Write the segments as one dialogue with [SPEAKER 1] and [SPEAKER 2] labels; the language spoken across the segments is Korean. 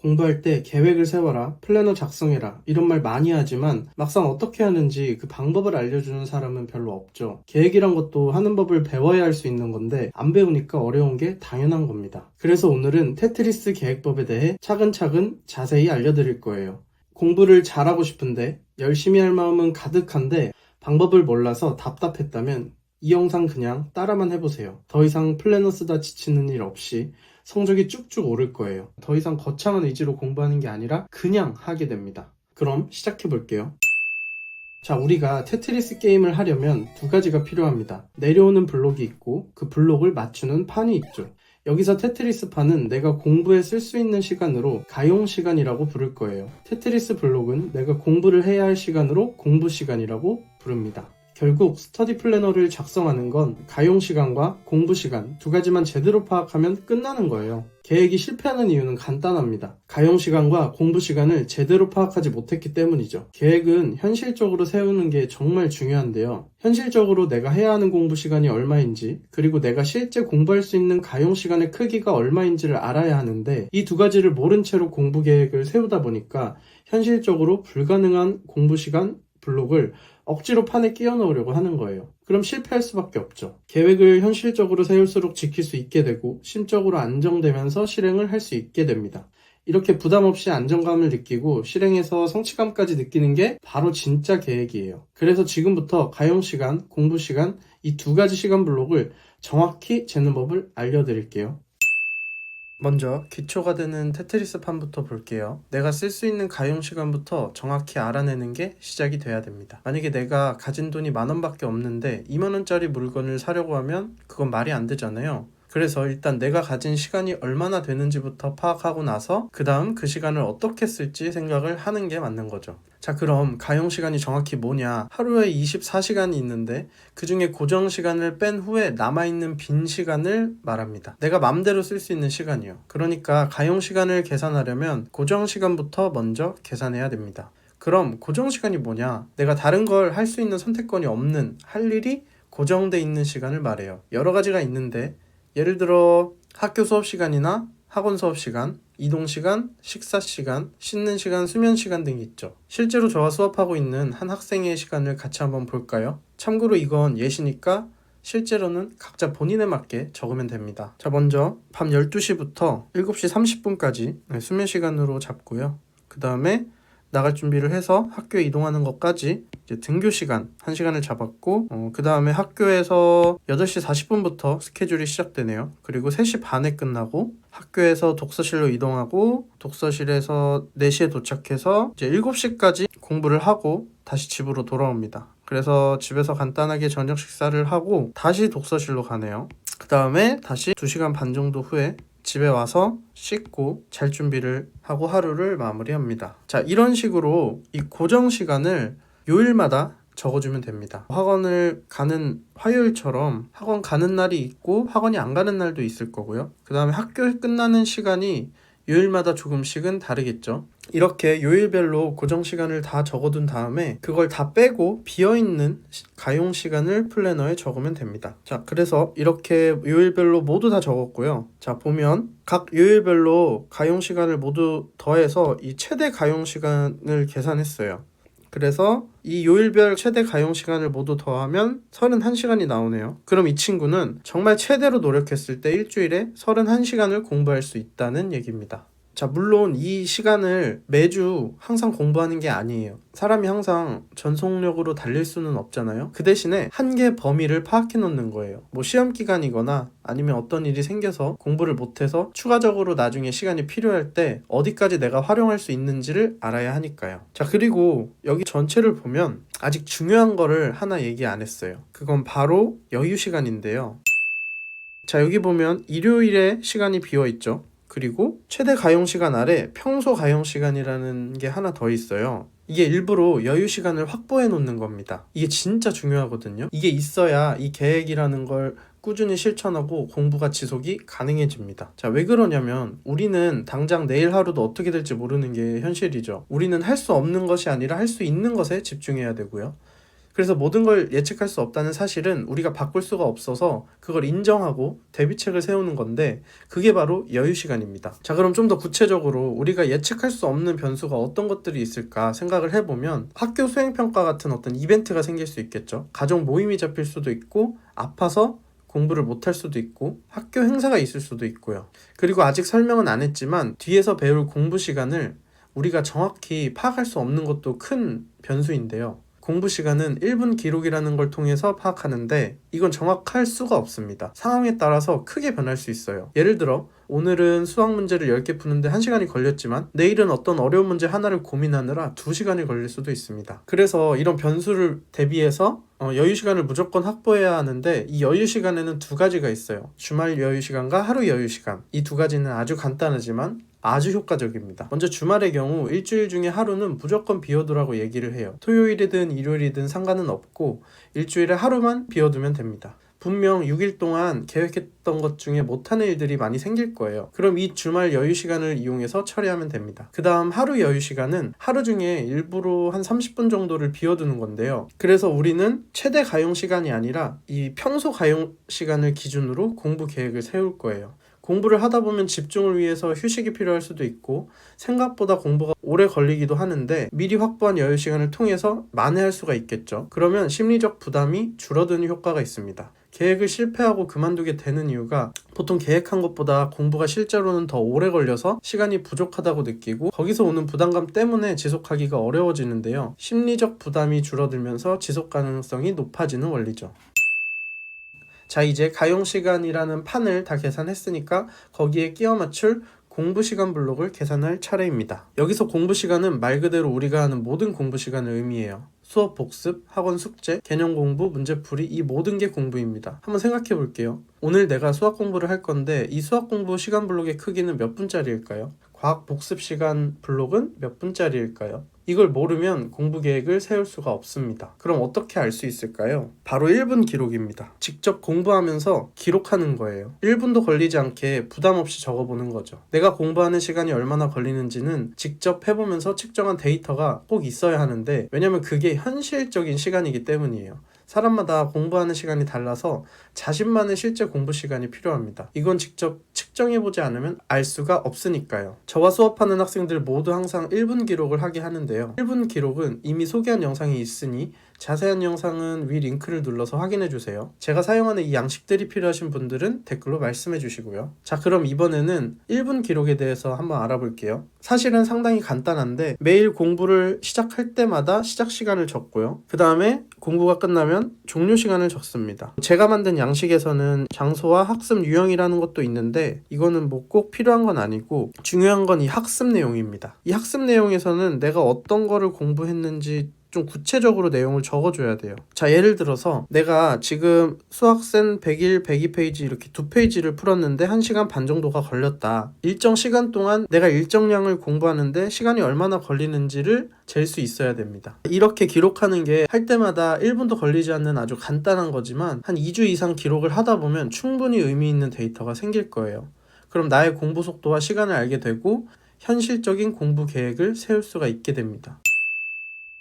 [SPEAKER 1] 공부할 때 계획을 세워라, 플래너 작성해라 이런 말 많이 하지만 막상 어떻게 하는지 그 방법을 알려주는 사람은 별로 없죠. 계획이란 것도 하는 법을 배워야 할 수 있는 건데 안 배우니까 어려운 게 당연한 겁니다. 그래서 오늘은 테트리스 계획법에 대해 차근차근 자세히 알려드릴 거예요. 공부를 잘하고 싶은데 열심히 할 마음은 가득한데 방법을 몰라서 답답했다면 이 영상 그냥 따라만 해보세요. 더 이상 플래너 쓰다 지치는 일 없이 성적이 쭉쭉 오를 거예요. 더 이상 거창한 의지로 공부하는 게 아니라 그냥 하게 됩니다. 그럼 시작해 볼게요. 자, 우리가 테트리스 게임을 하려면 두 가지가 필요합니다. 내려오는 블록이 있고 그 블록을 맞추는 판이 있죠. 여기서 테트리스 판은 내가 공부에 쓸 수 있는 시간으로 가용 시간이라고 부를 거예요. 테트리스 블록은 내가 공부를 해야 할 시간으로 공부 시간이라고 부릅니다. 결국 스터디 플래너를 작성하는 건 가용 시간과 공부 시간 두 가지만 제대로 파악하면 끝나는 거예요. 계획이 실패하는 이유는 간단합니다. 가용 시간과 공부 시간을 제대로 파악하지 못했기 때문이죠. 계획은 현실적으로 세우는 게 정말 중요한데요. 현실적으로 내가 해야 하는 공부 시간이 얼마인지, 그리고 내가 실제 공부할 수 있는 가용 시간의 크기가 얼마인지를 알아야 하는데 이 두 가지를 모른 채로 공부 계획을 세우다 보니까 현실적으로 불가능한 공부 시간 블록을 억지로 판에 끼워 넣으려고 하는 거예요. 그럼 실패할 수밖에 없죠. 계획을 현실적으로 세울수록 지킬 수 있게 되고 심적으로 안정되면서 실행을 할 수 있게 됩니다. 이렇게 부담 없이 안정감을 느끼고 실행해서 성취감까지 느끼는 게 바로 진짜 계획이에요. 그래서 지금부터 가용 시간, 공부 시간 이 두 가지 시간 블록을 정확히 재는 법을 알려드릴게요. 먼저 기초가 되는 테트리스 판부터 볼게요. 내가 쓸 수 있는 가용 시간부터 정확히 알아내는 게 시작이 돼야 됩니다. 만약에 내가 가진 돈이 10,000원밖에 없는데 20,000원짜리 물건을 사려고 하면 그건 말이 안 되잖아요. 그래서 일단 내가 가진 시간이 얼마나 되는지부터 파악하고 나서 그 다음 그 시간을 어떻게 쓸지 생각을 하는 게 맞는 거죠. 자, 그럼 가용 시간이 정확히 뭐냐? 하루에 24시간이 있는데 그 중에 고정 시간을 뺀 후에 남아있는 빈 시간을 말합니다. 내가 맘대로 쓸 수 있는 시간이요. 그러니까 가용 시간을 계산하려면 고정 시간부터 먼저 계산해야 됩니다. 그럼 고정 시간이 뭐냐? 내가 다른 걸 할 수 있는 선택권이 없는 할 일이 고정돼 있는 시간을 말해요. 여러 가지가 있는데 예를 들어 학교 수업 시간이나 학원 수업 시간, 이동 시간, 식사 시간, 씻는 시간, 수면 시간 등이 있죠. 실제로 저와 수업하고 있는 한 학생의 시간을 같이 한번 볼까요? 참고로 이건 예시니까 실제로는 각자 본인에 맞게 적으면 됩니다. 자, 먼저 밤 12시부터 7시 30분까지 수면 시간으로 잡고요. 그 다음에 나갈 준비를 해서 학교에 이동하는 것까지 이제 등교 시간 1시간을 잡았고 그 다음에 학교에서 8시 40분부터 스케줄이 시작되네요. 그리고 3시 반에 끝나고 학교에서 독서실로 이동하고 독서실에서 4시에 도착해서 이제 7시까지 공부를 하고 다시 집으로 돌아옵니다. 그래서 집에서 간단하게 저녁 식사를 하고 다시 독서실로 가네요. 그 다음에 다시 2시간 반 정도 후에 집에 와서 씻고 잘 준비를 하고 하루를 마무리합니다. 자, 이런 식으로 이 고정 시간을 요일마다 적어주면 됩니다. 학원을 가는 화요일처럼 학원 가는 날이 있고 학원이 안 가는 날도 있을 거고요. 그 다음에 학교 끝나는 시간이 요일마다 조금씩은 다르겠죠. 이렇게 요일별로 고정 시간을 다 적어둔 다음에 그걸 다 빼고 비어있는 가용 시간을 플래너에 적으면 됩니다. 자, 그래서 이렇게 요일별로 모두 다 적었고요. 자, 보면 각 요일별로 가용 시간을 모두 더해서 이 최대 가용 시간을 계산했어요. 그래서 이 요일별 최대 가용 시간을 모두 더하면 31시간이 나오네요. 그럼 이 친구는 정말 최대로 노력했을 때 일주일에 31시간을 공부할 수 있다는 얘기입니다. 자, 물론 이 시간을 매주 항상 공부하는 게 아니에요. 사람이 항상 전속력으로 달릴 수는 없잖아요. 그 대신에 한계 범위를 파악해 놓는 거예요. 뭐 시험 기간이거나 아니면 어떤 일이 생겨서 공부를 못해서 추가적으로 나중에 시간이 필요할 때 어디까지 내가 활용할 수 있는지를 알아야 하니까요. 자, 그리고 여기 전체를 보면 아직 중요한 거를 하나 얘기 안 했어요. 그건 바로 여유 시간인데요. 자, 여기 보면 일요일에 시간이 비어 있죠. 그리고 최대 가용 시간 아래 평소 가용 시간이라는 게 하나 더 있어요. 이게 일부러 여유 시간을 확보해 놓는 겁니다. 이게 진짜 중요하거든요. 이게 있어야 이 계획이라는 걸 꾸준히 실천하고 공부가 지속이 가능해집니다. 자, 왜 그러냐면 우리는 당장 내일 하루도 어떻게 될지 모르는 게 현실이죠. 우리는 할 수 없는 것이 아니라 할 수 있는 것에 집중해야 되고요. 그래서 모든 걸 예측할 수 없다는 사실은 우리가 바꿀 수가 없어서 그걸 인정하고 대비책을 세우는 건데, 그게 바로 여유 시간입니다. 자, 그럼 좀 더 구체적으로 우리가 예측할 수 없는 변수가 어떤 것들이 있을까 생각을 해보면, 학교 수행평가 같은 어떤 이벤트가 생길 수 있겠죠. 가족 모임이 잡힐 수도 있고, 아파서 공부를 못할 수도 있고, 학교 행사가 있을 수도 있고요. 그리고 아직 설명은 안 했지만 뒤에서 배울 공부 시간을 우리가 정확히 파악할 수 없는 것도 큰 변수인데요. 공부 시간은 1분 기록이라는 걸 통해서 파악하는데, 이건 정확할 수가 없습니다. 상황에 따라서 크게 변할 수 있어요. 예를 들어 오늘은 수학 문제를 10개 푸는데 1시간이 걸렸지만 내일은 어떤 어려운 문제 하나를 고민하느라 2시간이 걸릴 수도 있습니다. 그래서 이런 변수를 대비해서 여유 시간을 무조건 확보해야 하는데, 이 여유 시간에는 두 가지가 있어요. 주말 여유 시간과 하루 여유 시간. 이 두 가지는 아주 간단하지만 아주 효과적입니다. 먼저 주말의 경우 일주일 중에 하루는 무조건 비워두라고 얘기를 해요. 토요일이든 일요일이든 상관은 없고 일주일에 하루만 비워두면 됩니다. 분명 6일 동안 계획했던 것 중에 못하는 일들이 많이 생길 거예요. 그럼 이 주말 여유 시간을 이용해서 처리하면 됩니다. 그 다음 하루 여유 시간은 하루 중에 일부러 한 30분 정도를 비워두는 건데요. 그래서 우리는 최대 가용 시간이 아니라 이 평소 가용 시간을 기준으로 공부 계획을 세울 거예요. 공부를 하다 보면 집중을 위해서 휴식이 필요할 수도 있고, 생각보다 공부가 오래 걸리기도 하는데 미리 확보한 여유 시간을 통해서 만회할 수가 있겠죠. 그러면 심리적 부담이 줄어드는 효과가 있습니다. 계획을 실패하고 그만두게 되는 이유가, 보통 계획한 것보다 공부가 실제로는 더 오래 걸려서 시간이 부족하다고 느끼고, 거기서 오는 부담감 때문에 지속하기가 어려워지는데요. 심리적 부담이 줄어들면서 지속 가능성이 높아지는 원리죠. 자, 이제 가용시간이라는 판을 다 계산했으니까 거기에 끼워 맞출 공부시간 블록을 계산할 차례입니다. 여기서 공부시간은 말 그대로 우리가 하는 모든 공부시간을 의미해요. 수업 복습, 학원 숙제, 개념 공부, 문제풀이, 이 모든 게 공부입니다. 한번 생각해 볼게요. 오늘 내가 수학 공부를 할 건데 이 수학 공부 시간 블록의 크기는 몇 분짜리일까요? 과학 복습 시간 블록은 몇 분짜리일까요? 이걸 모르면 공부 계획을 세울 수가 없습니다. 그럼 어떻게 알 수 있을까요? 바로 1분 기록입니다. 직접 공부하면서 기록하는 거예요. 1분도 걸리지 않게 부담 없이 적어보는 거죠. 내가 공부하는 시간이 얼마나 걸리는지는 직접 해보면서 측정한 데이터가 꼭 있어야 하는데, 왜냐면 그게 현실적인 시간이기 때문이에요. 사람마다 공부하는 시간이 달라서 자신만의 실제 공부 시간이 필요합니다. 이건 직접 측정해보지 않으면 알 수가 없으니까요. 저와 수업하는 학생들 모두 항상 1분 기록을 하게 하는데요. 1분 기록은 이미 소개한 영상이 있으니 자세한 영상은 위 링크를 눌러서 확인해주세요. 제가 사용하는 이 양식들이 필요하신 분들은 댓글로 말씀해주시고요. 자, 그럼 이번에는 1분 기록에 대해서 한번 알아볼게요. 사실은 상당히 간단한데, 매일 공부를 시작할 때마다 시작 시간을 적고요. 그 다음에 공부가 끝나면 종료 시간을 적습니다. 제가 만든 양식에서는 장소와 학습 유형이라는 것도 있는데, 이거는 뭐 꼭 필요한 건 아니고, 중요한 건 이 학습 내용입니다. 이 학습 내용에서는 내가 어떤 거를 공부했는지 좀 구체적으로 내용을 적어줘야 돼요. 자, 예를 들어서 내가 지금 수학센 101, 102페이지 이렇게 2페이지를 풀었는데 1시간 반 정도가 걸렸다. 일정 시간 동안 내가 일정량을 공부하는데 시간이 얼마나 걸리는지를 잴 수 있어야 됩니다. 이렇게 기록하는 게 할 때마다 1분도 걸리지 않는 아주 간단한 거지만, 한 2주 이상 기록을 하다 보면 충분히 의미 있는 데이터가 생길 거예요. 그럼 나의 공부 속도와 시간을 알게 되고 현실적인 공부 계획을 세울 수가 있게 됩니다.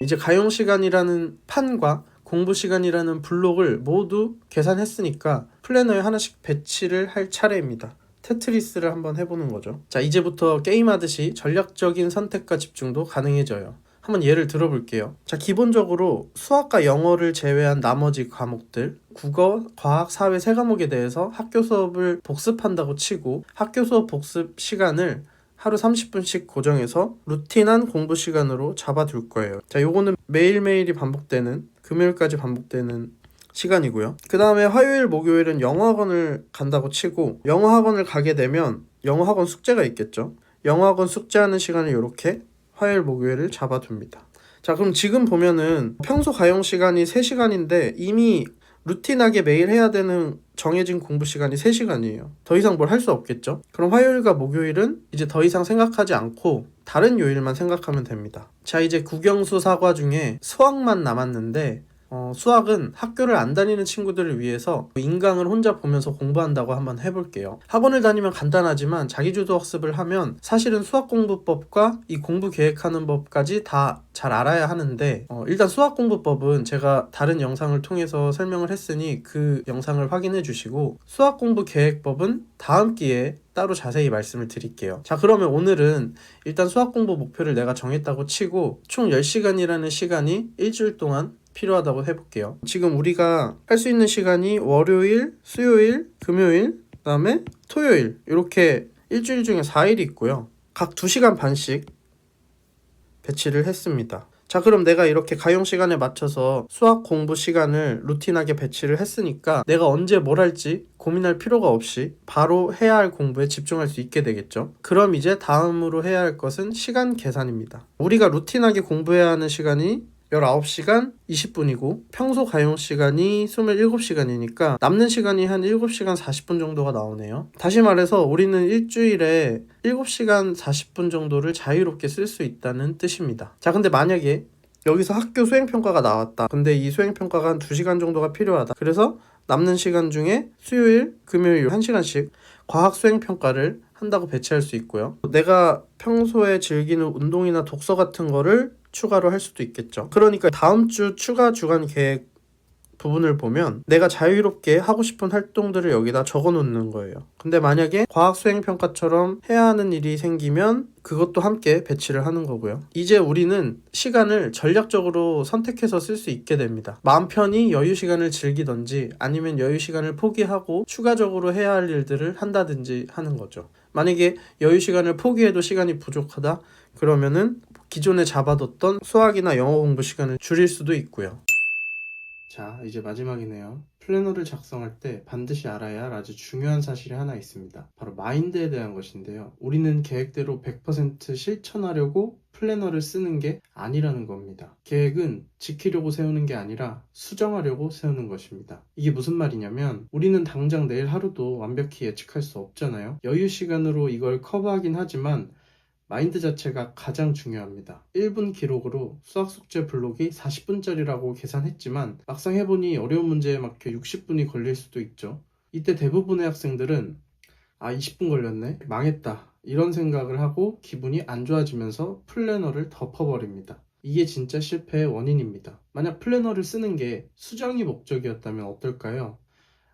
[SPEAKER 1] 이제 가용시간이라는 판과 공부시간이라는 블록을 모두 계산했으니까 플래너에 하나씩 배치를 할 차례입니다. 테트리스를 한번 해보는 거죠. 자, 이제부터 게임하듯이 전략적인 선택과 집중도 가능해져요. 한번 예를 들어볼게요. 자, 기본적으로 수학과 영어를 제외한 나머지 과목들, 국어, 과학, 사회 3과목에 대해서 학교 수업을 복습한다고 치고, 학교 수업 복습 시간을 하루 30분씩 고정해서 루틴한 공부 시간으로 잡아둘 거예요. 자, 요거는 매일매일이 반복되는, 금요일까지 반복되는 시간이고요. 그 다음에 화요일, 목요일은 영어학원을 간다고 치고, 영어학원을 가게 되면 영어학원 숙제가 있겠죠. 영어학원 숙제하는 시간을 이렇게 화요일, 목요일을 잡아둡니다. 자, 그럼 지금 보면은 평소 가용 시간이 3시간인데 이미 루틴하게 매일 해야 되는 정해진 공부 시간이 3시간이에요. 더 이상 뭘 할 수 없겠죠? 그럼 화요일과 목요일은 이제 더 이상 생각하지 않고 다른 요일만 생각하면 됩니다. 자, 이제 국영수 사과 중에 수학만 남았는데, 수학은 학교를 안 다니는 친구들을 위해서 인강을 혼자 보면서 공부한다고 한번 해볼게요. 학원을 다니면 간단하지만 자기주도 학습을 하면 사실은 수학 공부법과 이 공부 계획하는 법까지 다 잘 알아야 하는데 일단 수학 공부법은 제가 다른 영상을 통해서 설명을 했으니 그 영상을 확인해 주시고 수학 공부 계획법은 다음 기회에 따로 자세히 말씀을 드릴게요. 자, 그러면 오늘은 일단 수학 공부 목표를 내가 정했다고 치고 총 10시간이라는 시간이 일주일 동안 필요하다고 해볼게요. 지금 우리가 할 수 있는 시간이 월요일, 수요일, 금요일, 그 다음에 토요일 이렇게 일주일 중에 4일이 있고요. 각 2시간 반씩 배치를 했습니다. 자, 그럼 내가 이렇게 가용 시간에 맞춰서 수학 공부 시간을 루틴하게 배치를 했으니까 내가 언제 뭘 할지 고민할 필요가 없이 바로 해야 할 공부에 집중할 수 있게 되겠죠. 그럼 이제 다음으로 해야 할 것은 시간 계산입니다. 우리가 루틴하게 공부해야 하는 시간이 19시간 20분이고 평소 가용 시간이 27시간이니까 남는 시간이 한 7시간 40분 정도가 나오네요. 다시 말해서 우리는 일주일에 7시간 40분 정도를 자유롭게 쓸 수 있다는 뜻입니다. 자, 근데 만약에 여기서 학교 수행평가가 나왔다. 근데 이 수행평가가 한 2시간 정도가 필요하다. 그래서 남는 시간 중에 수요일, 금요일 1시간씩 과학 수행평가를 한다고 배치할 수 있고요. 내가 평소에 즐기는 운동이나 독서 같은 거를 추가로 할 수도 있겠죠. 그러니까 다음 주 추가 주간 계획 부분을 보면 내가 자유롭게 하고 싶은 활동들을 여기다 적어 놓는 거예요. 근데 만약에 과학 수행 평가처럼 해야 하는 일이 생기면 그것도 함께 배치를 하는 거고요. 이제 우리는 시간을 전략적으로 선택해서 쓸 수 있게 됩니다. 마음 편히 여유 시간을 즐기던지 아니면 여유 시간을 포기하고 추가적으로 해야 할 일들을 한다든지 하는 거죠. 만약에 여유 시간을 포기해도 시간이 부족하다 그러면은 기존에 잡아뒀던 수학이나 영어 공부 시간을 줄일 수도 있고요. 자, 이제 마지막이네요. 플래너를 작성할 때 반드시 알아야 할 아주 중요한 사실이 하나 있습니다. 바로 마인드에 대한 것인데요. 우리는 계획대로 100% 실천하려고 플래너를 쓰는 게 아니라는 겁니다. 계획은 지키려고 세우는 게 아니라 수정하려고 세우는 것입니다. 이게 무슨 말이냐면 우리는 당장 내일 하루도 완벽히 예측할 수 없잖아요. 여유 시간으로 이걸 커버하긴 하지만 마인드 자체가 가장 중요합니다. 1분 기록으로 수학 숙제 블록이 40분짜리라고 계산했지만 막상 해보니 어려운 문제에 막혀 60분이 걸릴 수도 있죠. 이때 대부분의 학생들은 20분 걸렸네? 망했다. 이런 생각을 하고 기분이 안 좋아지면서 플래너를 덮어버립니다. 이게 진짜 실패의 원인입니다. 만약 플래너를 쓰는 게 수정이 목적이었다면 어떨까요?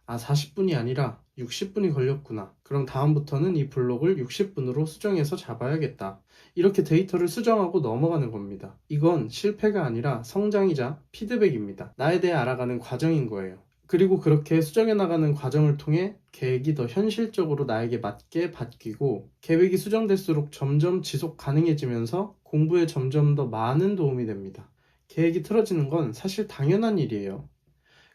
[SPEAKER 1] 40분이 아니라 60분이 걸렸구나. 그럼 다음부터는 이 블록을 60분으로 수정해서 잡아야겠다. 이렇게 데이터를 수정하고 넘어가는 겁니다. 이건 실패가 아니라 성장이자 피드백입니다. 나에 대해 알아가는 과정인 거예요. 그리고 그렇게 수정해 나가는 과정을 통해 계획이 더 현실적으로 나에게 맞게 바뀌고 계획이 수정될수록 점점 지속 가능해지면서 공부에 점점 더 많은 도움이 됩니다. 계획이 틀어지는 건 사실 당연한 일이에요.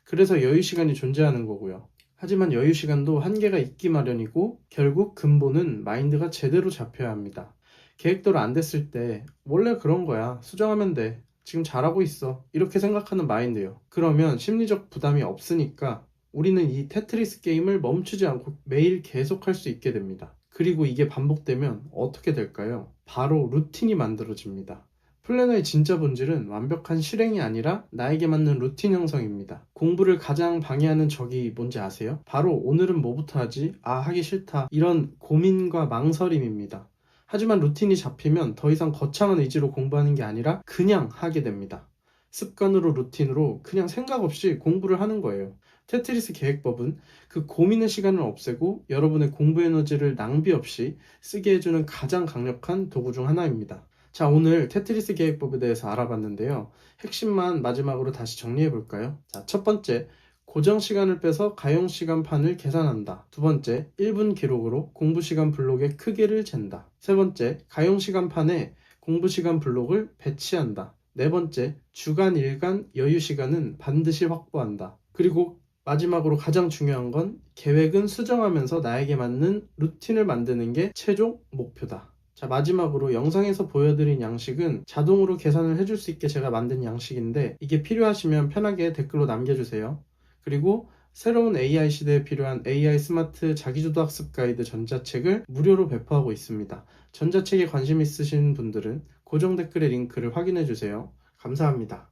[SPEAKER 1] 그래서 여유 시간이 존재하는 거고요. 하지만 여유 시간도 한계가 있기 마련이고 결국 근본은 마인드가 제대로 잡혀야 합니다. 계획대로 안 됐을 때 원래 그런 거야. 수정하면 돼. 지금 잘하고 있어. 이렇게 생각하는 마인드요. 그러면 심리적 부담이 없으니까 우리는 이 테트리스 게임을 멈추지 않고 매일 계속할 수 있게 됩니다. 그리고 이게 반복되면 어떻게 될까요? 바로 루틴이 만들어집니다. 플래너의 진짜 본질은 완벽한 실행이 아니라 나에게 맞는 루틴 형성입니다. 공부를 가장 방해하는 적이 뭔지 아세요? 바로 오늘은 뭐부터 하지? 하기 싫다. 이런 고민과 망설임입니다. 하지만 루틴이 잡히면 더 이상 거창한 의지로 공부하는 게 아니라 그냥 하게 됩니다. 습관으로 루틴으로 그냥 생각 없이 공부를 하는 거예요. 테트리스 계획법은 그 고민의 시간을 없애고 여러분의 공부 에너지를 낭비 없이 쓰게 해주는 가장 강력한 도구 중 하나입니다. 자, 오늘 테트리스 계획법에 대해서 알아봤는데요. 핵심만 마지막으로 다시 정리해 볼까요? 자, 첫 번째, 고정 시간을 빼서 가용 시간판을 계산한다. 두 번째, 1분 기록으로 공부 시간 블록의 크기를 잰다. 세 번째, 가용 시간판에 공부 시간 블록을 배치한다. 네 번째, 주간 일간 여유 시간은 반드시 확보한다. 그리고 마지막으로 가장 중요한 건 계획은 수정하면서 나에게 맞는 루틴을 만드는 게 최종 목표다. 자, 마지막으로 영상에서 보여드린 양식은 자동으로 계산을 해줄 수 있게 제가 만든 양식인데 이게 필요하시면 편하게 댓글로 남겨주세요. 그리고 새로운 AI 시대에 필요한 AI 스마트 자기주도 학습 가이드 전자책을 무료로 배포하고 있습니다. 전자책에 관심 있으신 분들은 고정 댓글의 링크를 확인해주세요. 감사합니다.